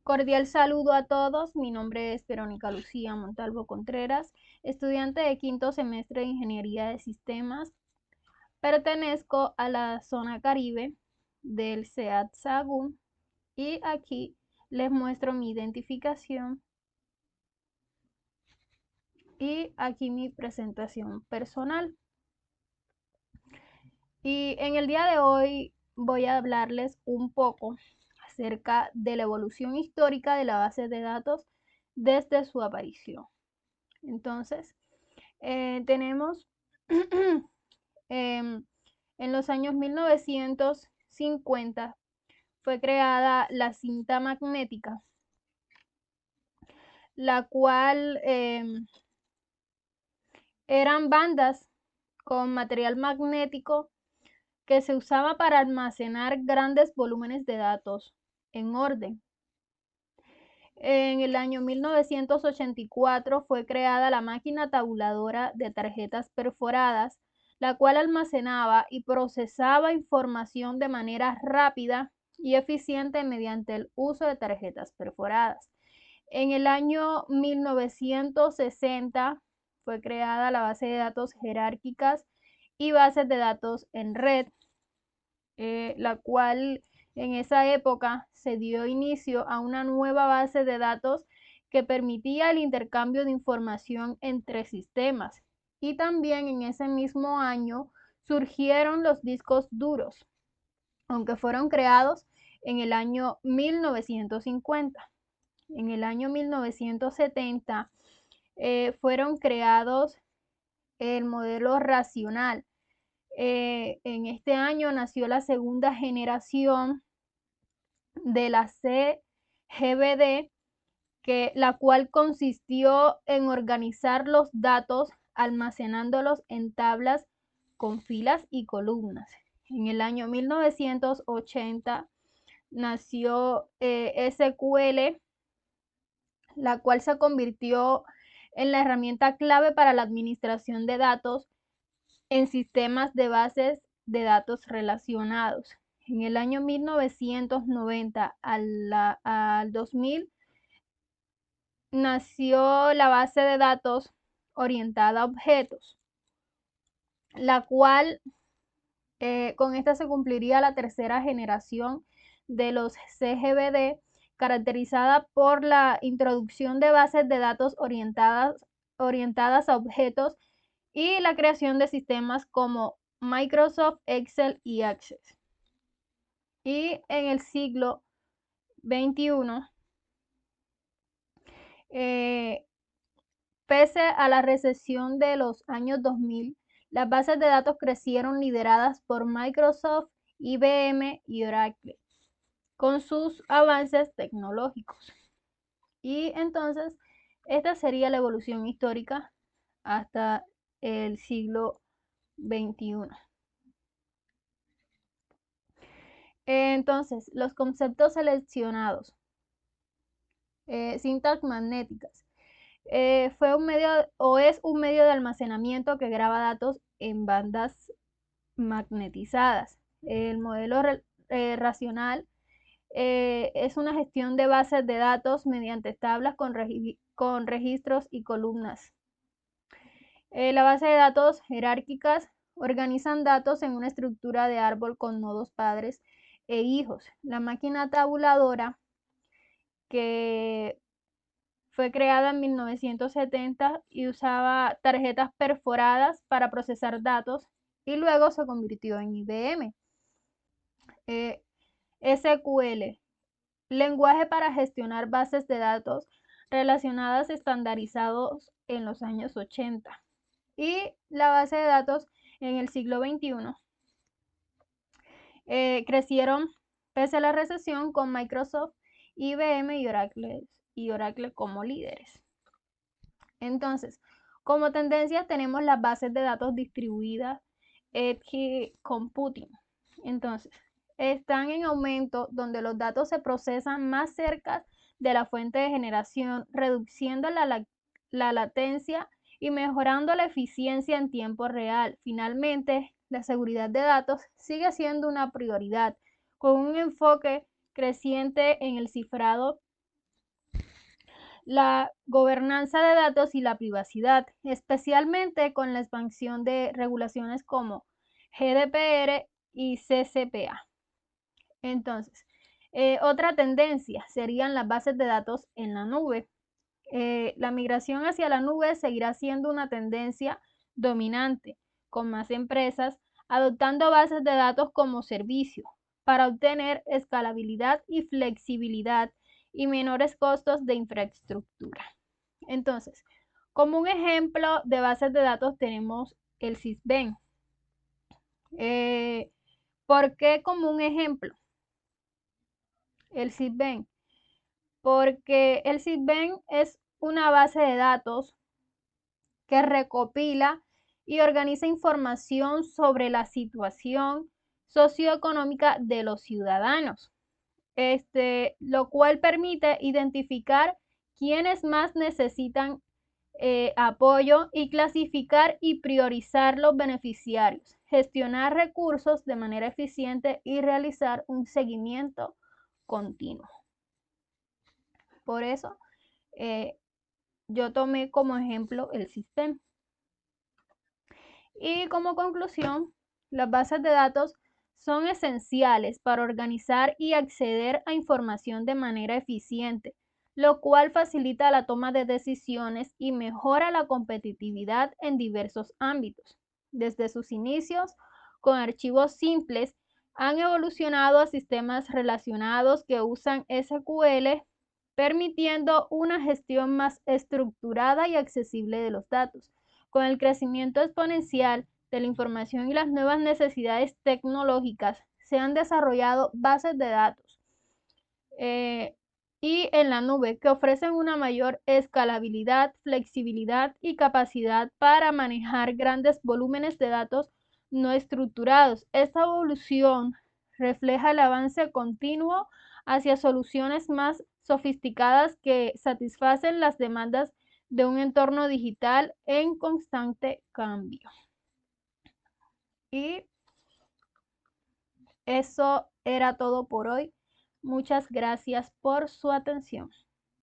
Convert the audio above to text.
Cordial saludo a todos. Mi nombre es Verónica Lucía Montalvo Contreras, estudiante de quinto semestre de Ingeniería de Sistemas. Pertenezco a la zona Caribe del SEAD Sagún y aquí les muestro mi identificación y aquí mi presentación personal. Y en el día de hoy voy a hablarles un poco acerca de la evolución histórica de la base de datos desde su aparición. Entonces, tenemos en los años 1950 fue creada la cinta magnética, la cual eran bandas con material magnético que se usaba para almacenar grandes volúmenes de datos en orden. En el año 1984 fue creada la máquina tabuladora de tarjetas perforadas, la cual almacenaba y procesaba información de manera rápida y eficiente mediante el uso de tarjetas perforadas. En el año 1960 fue creada la base de datos jerárquicas y bases de datos en red, la cual en esa época se dio inicio a una nueva base de datos que permitía el intercambio de información entre sistemas. Y también en ese mismo año surgieron los discos duros, aunque fueron creados en el año 1950. En el año 1970 fueron creados el modelo racional. En este año nació la segunda generación de la CGBD, la cual consistió en organizar los datos almacenándolos en tablas con filas y columnas. En el año 1980 nació SQL, la cual se convirtió en la herramienta clave para la administración de datos en sistemas de bases de datos relacionados. En el año 1990 al 2000 nació la base de datos orientada a objetos, la cual con esta se cumpliría la tercera generación de los CGBD, caracterizada por la introducción de bases de datos orientadas a objetos y la creación de sistemas como Microsoft, Excel y Access. Y en el siglo XXI, pese a la recesión de los años 2000, las bases de datos crecieron lideradas por Microsoft, IBM y Oracle, con sus avances tecnológicos. Y entonces, esta sería la evolución histórica hasta el siglo XXI. Entonces, los conceptos seleccionados. Cintas magnéticas. Fue un medio o es un medio de almacenamiento que graba datos en bandas magnetizadas. El modelo racional es una gestión de bases de datos mediante tablas con registros y columnas. La base de datos jerárquicas organizan datos en una estructura de árbol con nodos padres e hijos. La máquina tabuladora, que fue creada en 1970 y usaba tarjetas perforadas para procesar datos, y luego se convirtió en IBM. SQL, lenguaje para gestionar bases de datos relacionadas estandarizados en los años 80. Y la base de datos en el siglo XXI crecieron pese a la recesión con Microsoft, IBM y Oracle como líderes. Entonces, como tendencias tenemos las bases de datos distribuidas, Edge Computing. Entonces, están en aumento donde los datos se procesan más cerca de la fuente de generación, reduciendo la latencia y mejorando la eficiencia en tiempo real. Finalmente, la seguridad de datos sigue siendo una prioridad, con un enfoque creciente en el cifrado la gobernanza de datos y la privacidad, especialmente con la expansión de regulaciones como GDPR y CCPA. Entonces, otra tendencia serían las bases de datos en la nube. La migración hacia la nube seguirá siendo una tendencia dominante, con más empresas adoptando bases de datos como servicio para obtener escalabilidad y flexibilidad y menores costos de infraestructura. Entonces, como un ejemplo de bases de datos tenemos el Sysben. ¿Por qué como un ejemplo? El Sysben. Porque el Sysben es una base de datos que recopila y organiza información sobre la situación socioeconómica de los ciudadanos, lo cual permite identificar quiénes más necesitan apoyo y clasificar y priorizar los beneficiarios, gestionar recursos de manera eficiente y realizar un seguimiento continuo. Por eso, yo tomé como ejemplo el sistema. Y como conclusión, las bases de datos son esenciales para organizar y acceder a información de manera eficiente, lo cual facilita la toma de decisiones y mejora la competitividad en diversos ámbitos. Desde sus inicios, con archivos simples, han evolucionado a sistemas relacionados que usan SQL, permitiendo una gestión más estructurada y accesible de los datos. Con el crecimiento exponencial de la información y las nuevas necesidades tecnológicas, se han desarrollado bases de datos y en la nube que ofrecen una mayor escalabilidad, flexibilidad y capacidad para manejar grandes volúmenes de datos no estructurados. Esta evolución refleja el avance continuo hacia soluciones más sofisticadas que satisfacen las demandas de un entorno digital en constante cambio. Y eso era todo por hoy. Muchas gracias por su atención.